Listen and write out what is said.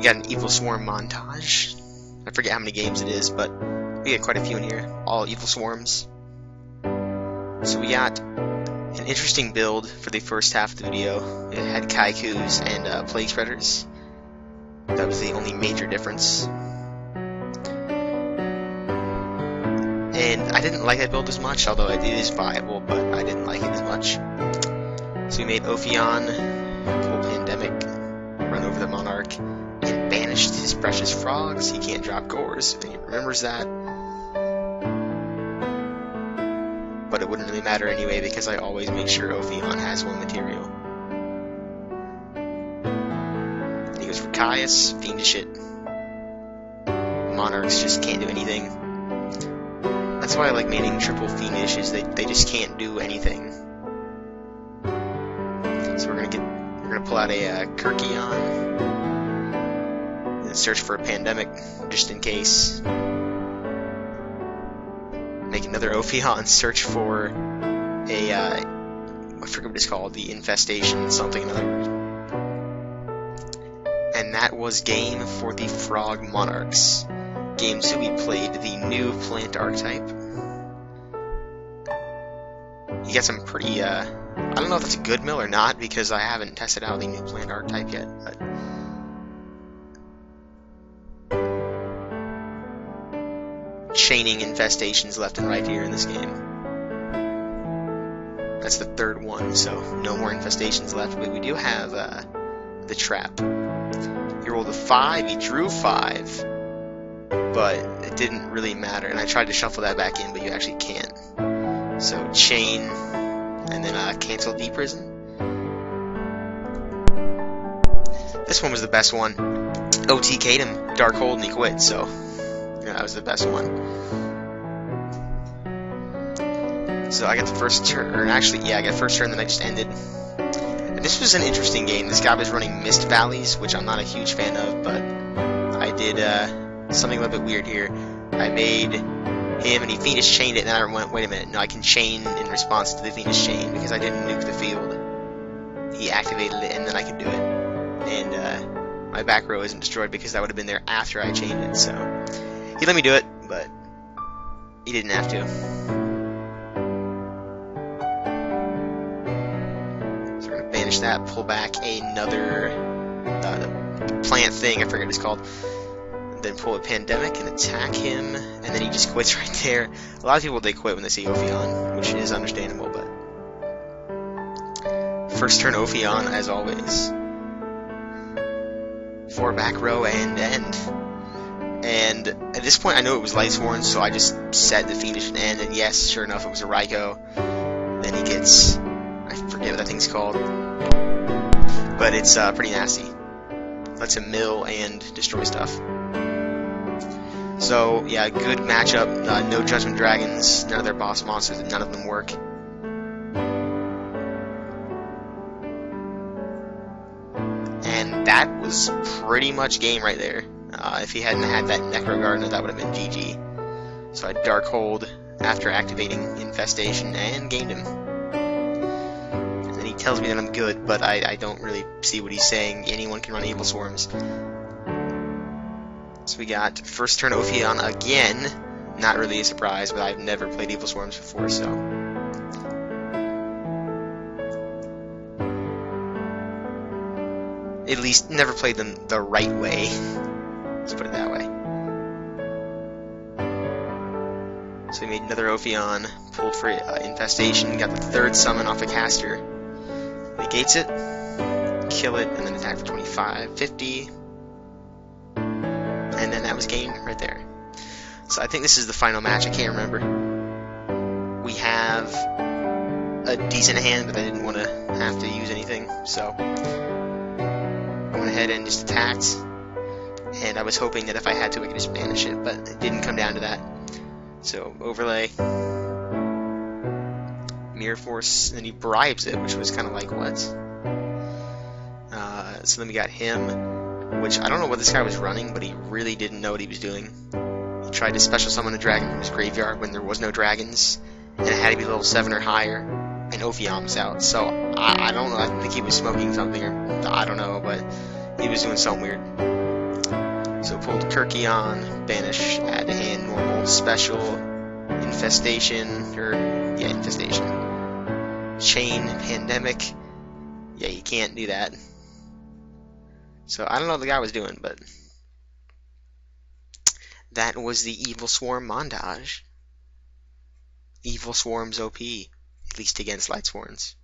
We got an Evilswarm Montage. I forget how many games it is, but we got quite a few in here. All Evilswarms. So we got an interesting build for the first half of the video. It had Kaikus and Plague Spreaders. That was the only major difference. And I didn't like that build as much, although it is viable, but I didn't like it as much. So we made Ophion, pull Pandemic, run over the Monarch, and banished his precious frogs. He can't drop cores, and he remembers that. But it wouldn't really matter anyway, because I always make sure Ophion has one material. And he goes for Caius, fiendish it. Monarchs just can't do anything. That's why I like maining triple fiendish, is they just can't do anything. So we're gonna pull out a Kirkion and search for a Pandemic just in case. Make another Ophion, search for a I forget what it's called, the Infestation something another. And that was game for the Frog Monarchs. Game 2 we played the new plant archetype. You got some pretty, I don't know if it's a good mill or not, because I haven't tested out the new plant archetype yet, but... chaining infestations left and right here in this game. That's the third one, so no more infestations left, but we do have, the trap. He rolled a 5, he drew 5. But it didn't really matter, and I tried to shuffle that back in, but you actually can't. So chain, and then cancel deprison. This one was the best one. OTK'd him, Dark Hold, and he quit, so yeah, that was the best one. So I got the first turn, or actually, yeah, I got first turn, then I just ended. And this was an interesting game. This guy was running Mist Valleys, which I'm not a huge fan of, but I did, something a little bit weird here. I made him and he Fiendish chained it, and then I went, wait a minute, no, I can chain in response to the Fiendish chain because I didn't nuke the field. He activated it, and then I could do it. And my back row isn't destroyed because that would have been there after I chained it, so he let me do it, but he didn't have to. So we're going to banish that, pull back another plant thing, I forget what it's called. Then pull a Pandemic and attack him, and then he just quits right there. A lot of people, they quit when they see Ophion, which is understandable, but... first turn Ophion, as always. 4 back row and end. And at this point I knew it was Lightsworn, so I just set the Fiendish and end, and yes, sure enough, it was a Raikou. Then he gets... I forget what that thing's called. But it's pretty nasty. Lets him mill and destroy stuff. So, yeah, good matchup. No Judgment Dragons, none of their boss monsters, none of them work. And that was pretty much game right there. If he hadn't had that Necro Gardener, that would have been GG. So I Dark Hold after activating Infestation and gained him. And then he tells me that I'm good, but I don't really see what he's saying. Anyone can run Evilswarms. So we got first turn Ophion again. Not really a surprise, but I've never played Evilswarms before, so... at least never played them the right way. Let's put it that way. So we made another Ophion, pulled for Infestation, got the third summon off a caster. Negates it, kill it, and then attack for 25, 50... and then that was game right there. So I think this is the final match, I can't remember. We have a decent hand, but I didn't want to have to use anything, so I went ahead and just attacked, and I was hoping that if I had to I could just banish it, but it didn't come down to that. So overlay, Mirror Force, and then he bribes it, which was kind of like, what? So then we got him, which I don't know what this guy was running, but he really didn't know what he was doing. He tried to special summon a dragon from his graveyard when there was no dragons, and it had to be level 7 or higher, and Ophion was out. So I don't know, I think he was smoking something, or I don't know, but he was doing something weird. So pulled Kirky on, banish, add to hand, normal, special, infestation, infestation. Chain, pandemic. Yeah, you can't do that. So I don't know what the guy was doing, but that was the Evilswarm Montage. Evilswarms OP, at least against Lightsworns.